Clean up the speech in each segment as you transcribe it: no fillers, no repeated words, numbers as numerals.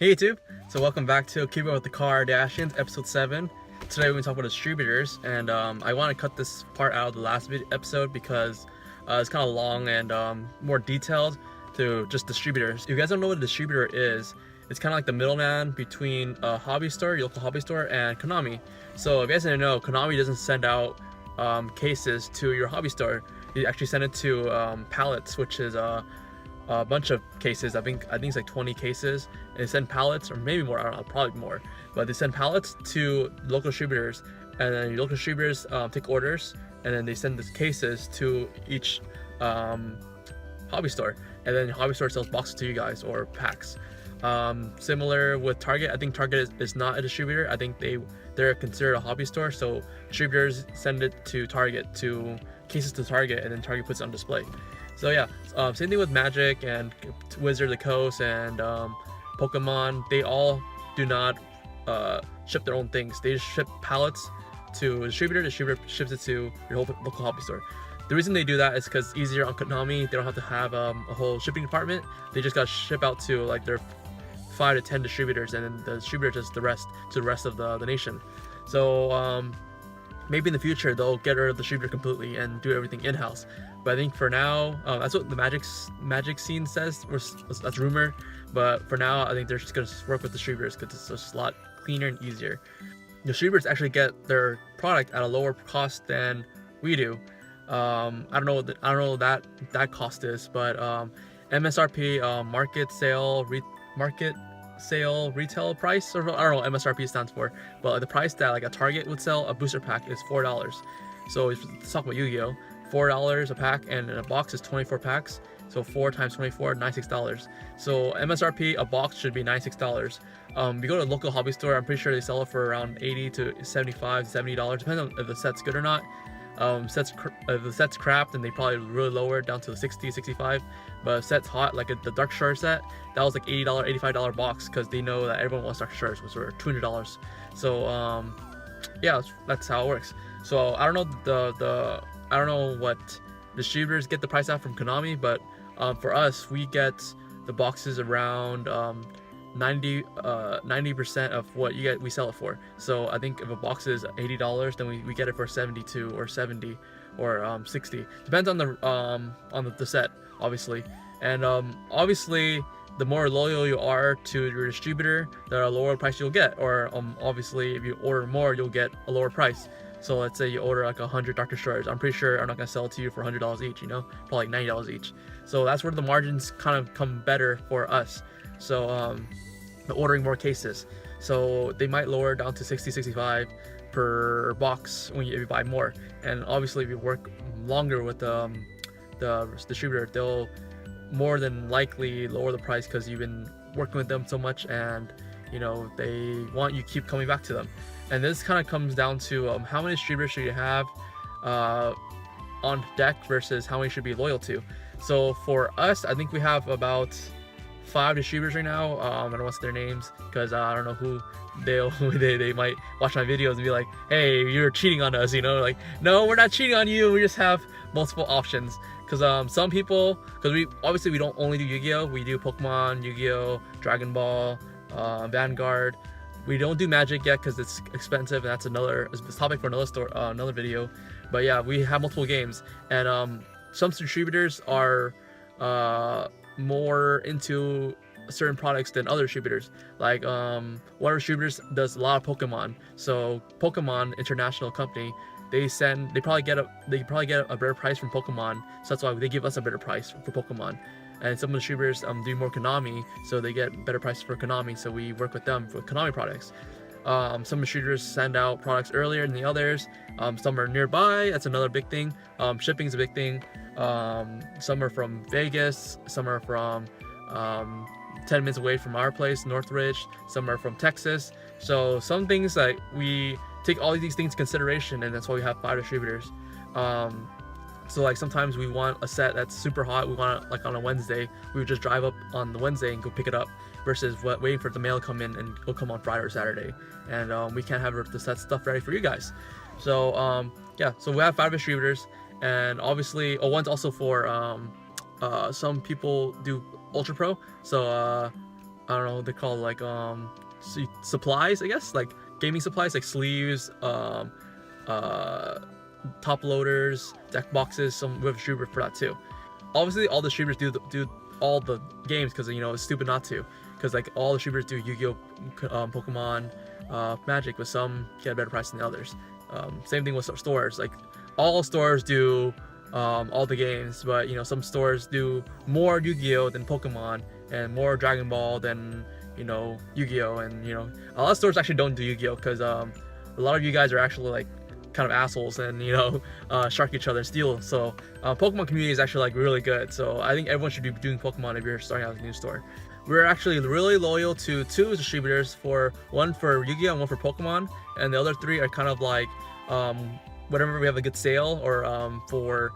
Hey YouTube, so welcome back to Keeping with the CARDashians, episode 7. Today we're going to talk about distributors, and I want to cut this part out of the last episode because it's kind of long and more detailed to just distributors. If you guys don't know what a distributor is, it's kind of like the middleman between a hobby store, your local hobby store, and Konami. So if you guys didn't know, Konami doesn't send out cases to your hobby store. They actually send it to pallets, which is a bunch of cases. I think it's like 20 cases, and they send pallets, or maybe more, I don't know, probably more, but they send pallets to local distributors, and then local distributors take orders, and then they send the cases to each hobby store, and then the hobby store sells boxes to you guys, or packs. Similar with Target. I think Target is not a distributor. I think they're considered a hobby store, so distributors send it to Target, to cases to Target, and then Target puts it on display. So yeah, same thing with Magic and Wizard of the Coast and Pokemon. They all do not ship their own things. They just ship pallets to a distributor. The distributor ships it to your whole local hobby store. The reason they do that is because it's easier on Konami. They don't have to have a whole shipping department. They just got to ship out to like their 5 to 10 distributors, and then the distributor does the rest to the rest of the nation. So maybe in the future they'll get rid of the distributor completely and do everything in-house. But I think for now, that's what the magic scene says. That's rumor. But for now, I think they're just gonna work with distributors because it's just a lot cleaner and easier. Distributors actually get their product at a lower cost than we do. I don't know what that cost is, but MSRP, market sale retail price, or I don't know what MSRP stands for, but the price that like a Target would sell a booster pack is $4. So let's talk about Yu-Gi-Oh! $4 a pack, and in a box is 24 packs, so 4 times 24, $96. So MSRP a box should be $96. You go to a local hobby store, I'm pretty sure they sell it for around $80 to $75, $70, depending on if the set's good or not. If the set's crap, then they probably really lower it down to 60, 65. But if set's hot, like the Dark Shard set, that was like $80, $85 box, because they know that everyone wants Dark Shards, which were $200. So yeah, that's how it works. So I don't know I don't know what distributors get the price out from Konami, but for us, we get the boxes around 90% of what you get, we sell it for. So I think if a box is $80, then we get it for 72 or 70 or 60. Depends on the set, obviously. And obviously, the more loyal you are to your distributor, the lower price you'll get. Or obviously, if you order more, you'll get a lower price. So let's say you order like 100 Dr. Shards. I'm pretty sure I'm not gonna sell it to you for $100 each, you know, probably like $90 each. So that's where the margins kind of come better for us. So ordering more cases. So they might lower down to 60, 65 per box if you buy more. And obviously, if you work longer with the distributor, they'll more than likely lower the price because you've been working with them so much, and you know they want you to keep coming back to them. And this kind of comes down to how many distributors should you have on deck versus how many should be loyal to. So for us, I think we have about 5 distributors right now. I don't want to say their names because I don't know who they might watch my videos and be like, hey, you're cheating on us, you know, like, no, we're not cheating on you, we just have multiple options. Because some people, because we don't only do Yu-Gi-Oh, we do Pokemon, Yu-Gi-Oh, Dragon Ball, Vanguard. We don't do Magic yet because it's expensive, and that's another topic for another video. But yeah, we have multiple games, and some distributors are more into certain products than other distributors. Like one of our distributors does a lot of Pokemon. So Pokemon International Company, they probably get a better price from Pokemon. So that's why they give us a better price for Pokemon. And some of the distributors do more Konami, so they get better prices for Konami, so we work with them for Konami products. Some distributors send out products earlier than the others. Some are nearby, that's another big thing. Shipping is a big thing. Some are from Vegas, some are from 10 minutes away from our place, Northridge. Some are from Texas. So some things that we take all of these things into consideration, and that's why we have 5 distributors. So like sometimes we want a set that's super hot, we want it like on a Wednesday, we would just drive up on the Wednesday and go pick it up, versus waiting for the mail to come in and it'll come on Friday or Saturday. And we can't have the set stuff ready for you guys. So yeah, so we have 5 distributors, and obviously one's also for some people do Ultra Pro. So I don't know, they're called like supplies, I guess, like gaming supplies, like sleeves, top loaders, deck boxes. Some we have a distributor for that too. Obviously, all distributors do all the games because it's stupid not to. Because like all distributors do Yu-Gi-Oh, Pokemon, Magic, but some get a better price than the others. Same thing with stores. Like all stores do all the games, but some stores do more Yu-Gi-Oh than Pokemon, and more Dragon Ball than Yu-Gi-Oh, and a lot of stores actually don't do Yu-Gi-Oh because a lot of you guys are actually like kind of assholes and shark each other, steal. So Pokemon community is actually like really good. So I think everyone should be doing Pokemon if you're starting out a new store. We're actually really loyal to 2 distributors, one for Yu-Gi-Oh and one for Pokemon, and the other 3 are kind of like whenever we have a good sale or for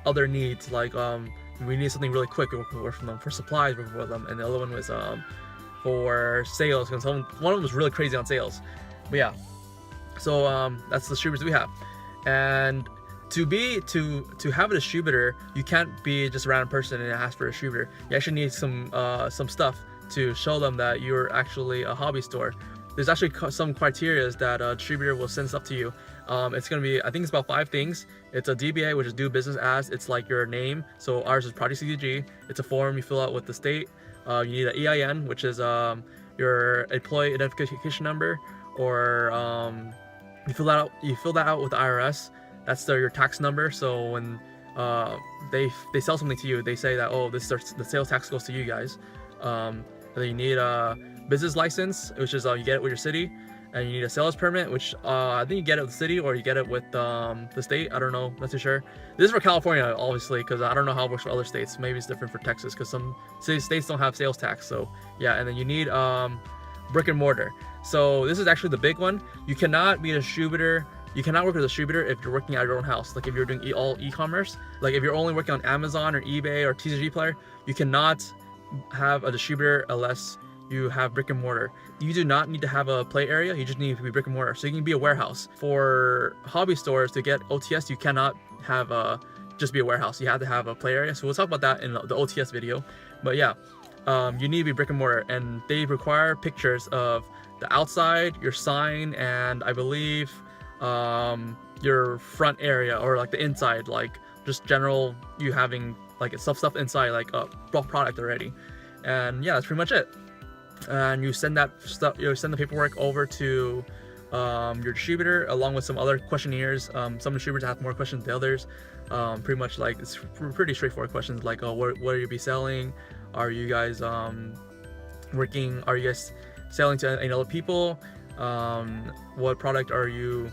other needs, like we need something really quick, we work from them. For supplies, we work with them, and the other one was for sales, because one of them was really crazy on sales. But yeah, so that's the distributors we have. And to have a distributor, you can't be just a random person and ask for a distributor. You actually need some stuff to show them that you're actually a hobby store. There's actually some criteria that a distributor will send stuff to you. It's gonna be, I think it's about 5 things. It's a DBA, which is do business as. It's like your name. So ours is ProjectCCG. It's a form you fill out with the state. You need an EIN, which is your employee identification number, or you fill that out with the IRS. That's your tax number. So when they sell something to you, they say that, oh, the sales tax goes to you guys. And then you need a business license, which is you get it with your city, and you need a sales permit, which I think you get it with the city or you get it with the state. I don't know, not too sure. This is for California, obviously, because I don't know how it works for other states. Maybe it's different for Texas, because some states don't have sales tax. So yeah, and then you need brick and mortar. So this is actually the big one. You cannot be a distributor. You cannot work as a distributor if you're working at your own house. Like if you're doing all e-commerce, like if you're only working on Amazon or eBay or TCG Player, you cannot have a distributor unless you have brick and mortar. You do not need to have a play area, you just need to be brick and mortar. So you can be a warehouse. For hobby stores to get OTS, you cannot have just be a warehouse. You have to have a play area. So we'll talk about that in the OTS video. But yeah, you need to be brick and mortar, and they require pictures of the outside, your sign, and I believe your front area, or like the inside, like just general, you having like stuff inside, like a product already. And yeah, that's pretty much it. And you send that stuff, send the paperwork over to your distributor along with some other questionnaires. Some distributors have more questions than others. Pretty much like it's pretty straightforward questions, like what are you be selling? Are you guys working? Are you guys selling to any other people? What product are you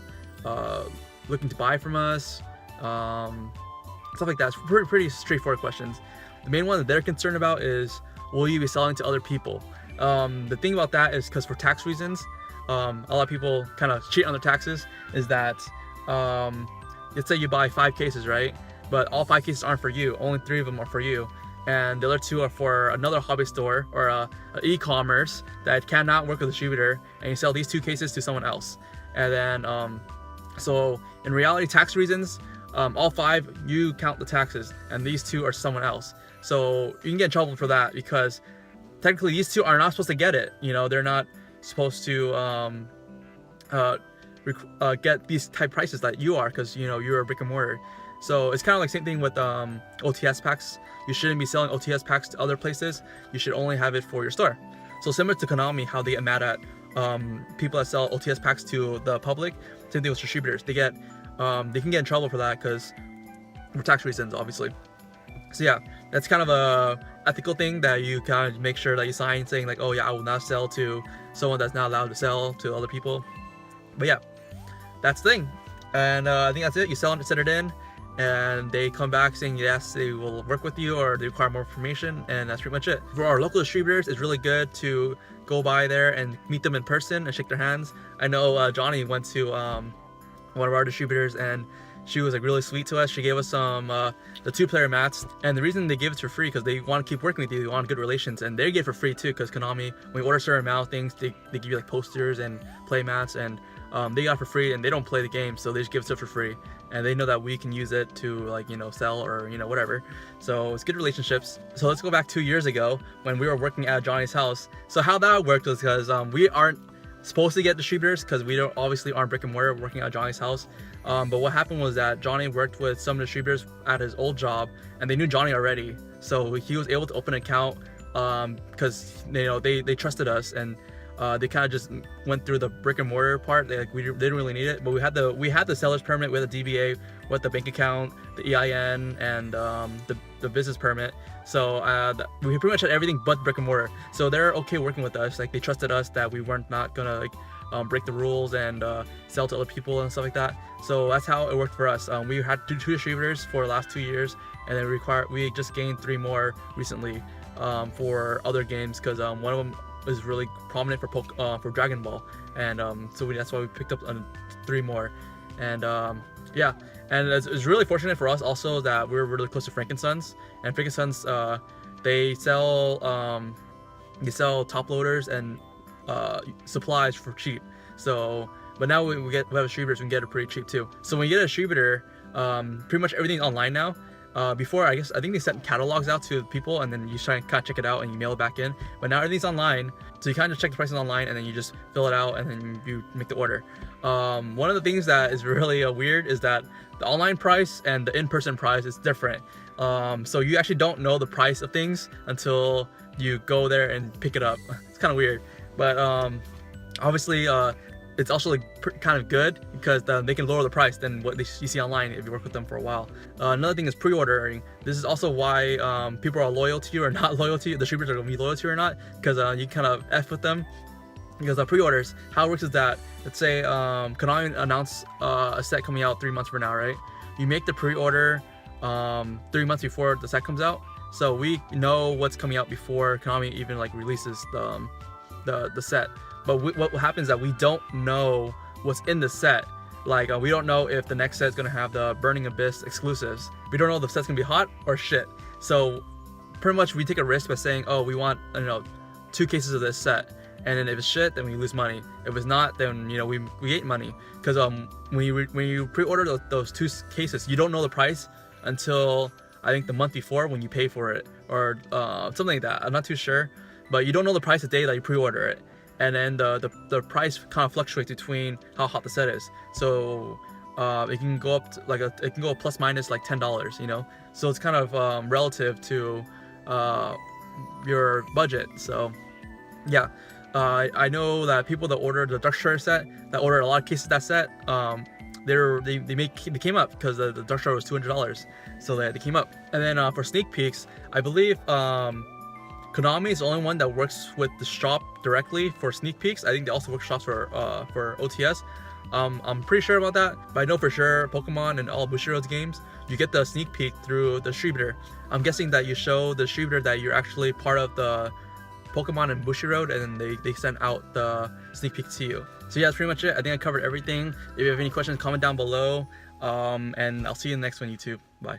looking to buy from us? Stuff like that. It's pretty straightforward questions. The main one that they're concerned about is, will you be selling to other people? The thing about that is, because for tax reasons, a lot of people kind of cheat on their taxes, is that let's say you buy 5 cases, right? But all 5 cases aren't for you. Only 3 of them are for you, and the other 2 are for another hobby store or a e-commerce that cannot work with a distributor, and you sell these 2 cases to someone else. And then so in reality, tax reasons, all 5 you count the taxes, and these 2 are someone else. So you can get in trouble for that, because technically these 2 are not supposed to get it. They're not supposed to get these type prices that you are, because you're a brick and mortar. So it's kind of like same thing with OTS packs. You shouldn't be selling OTS packs to other places. You should only have it for your store. So similar to Konami, how they get mad at people that sell OTS packs to the public, same thing with distributors. They can get in trouble for that, because for tax reasons, obviously. So yeah, that's kind of a ethical thing that you kind of make sure that you sign, saying like, oh yeah, I will not sell to someone that's not allowed to sell to other people. But yeah, that's the thing. And I think that's it. You send it in, and they come back saying yes, they will work with you, or they require more information, and that's pretty much it. For our local distributors, it's really good to go by there and meet them in person and shake their hands. I know Johnny went to one of our distributors, and she was like really sweet to us. She gave us some the 2-player mats, and the reason they gave it for free, because they want to keep working with you, they want good relations, and they get it for free too, because Konami, when you order certain amount of things, they give you like posters and play mats, and they got it for free, and they don't play the game, so they just give it to it for free. and they know that we can use it to like, you know, sell or, you know, whatever. So it's good relationships. So let's go back 2 years ago when we were working at Johnny's house. So how that worked was because we aren't supposed to get distributors because we don't obviously aren't brick and mortar working at Johnny's house. But what happened was that Johnny worked with some distributors at his old job, and they knew Johnny already, so he was able to open an account because you know they trusted us, and they kind of just went through the brick and mortar part. They didn't really need it, but we had the seller's permit, we had the DBA, with the bank account, the EIN, and the business permit. So we pretty much had everything but brick and mortar. So they're okay working with us. Like they trusted us that we weren't not gonna like break the rules and sell to other people and stuff like that. So that's how it worked for us. We had two distributors for the last 2 years, and then we just gained 3 more recently for other games because one of them is really prominent for Dragon Ball, and so that's why we picked up 3 more. And yeah, and it's really fortunate for us also that we're really close to Frankensons, and Frankensons they sell top loaders and supplies for cheap. So but now we have distributors, we can get it pretty cheap too. So when you get a distributor, pretty much everything's online now. Before, I think they sent catalogs out to people, and then you try and kind of check it out and you mail it back in. But now everything's online, so you kind of check the prices online, and then you just fill it out, and then you make the order. One of the things that is really weird is that the online price and the in-person price is different. So you actually don't know the price of things until you go there and pick it up. It's kind of weird, but obviously it's also like kind of good because they can lower the price than what you see online if you work with them for a while. Another thing is pre-ordering. This is also why people are loyal to you or not loyal to you. The distributors are going to be loyal to you or not, because you kind of F with them. Because pre-orders, how it works is that, let's say Konami announce a set coming out 3 months from now, right? You make the pre-order 3 months before the set comes out, so we know what's coming out before Konami even like releases the set. But what happens is that we don't know what's in the set. Like we don't know if the next set is gonna have the Burning Abyss exclusives. We don't know if the set's gonna be hot or shit. So pretty much we take a risk by saying, oh, we want 2 cases of this set, and then if it's shit, then we lose money. If it's not, then we gain money. Because when you pre-order those 2 cases, you don't know the price until I think the month before when you pay for it, or something like that. I'm not too sure, but you don't know the price the day that you pre-order it. And then the price kind of fluctuates between how hot the set is. So it can go up to it can go plus minus like $10, So it's kind of relative to your budget. So yeah, I know that people that ordered the Dark Destroyer set, that ordered a lot of cases of that set, they came up because the Dark Destroyer was $200, so they came up. And then for sneak peeks, I believe Konami is the only one that works with the shop directly for sneak peeks. I think they also work shops for OTS. I'm pretty sure about that, but I know for sure Pokemon and all Bushiroad's games, you get the sneak peek through the distributor. I'm guessing that you show the distributor that you're actually part of the Pokemon and Bushiroad, and then they send out the sneak peek to you. So yeah, that's pretty much it. I think I covered everything. If you have any questions, comment down below, and I'll see you in the next one, YouTube. Bye.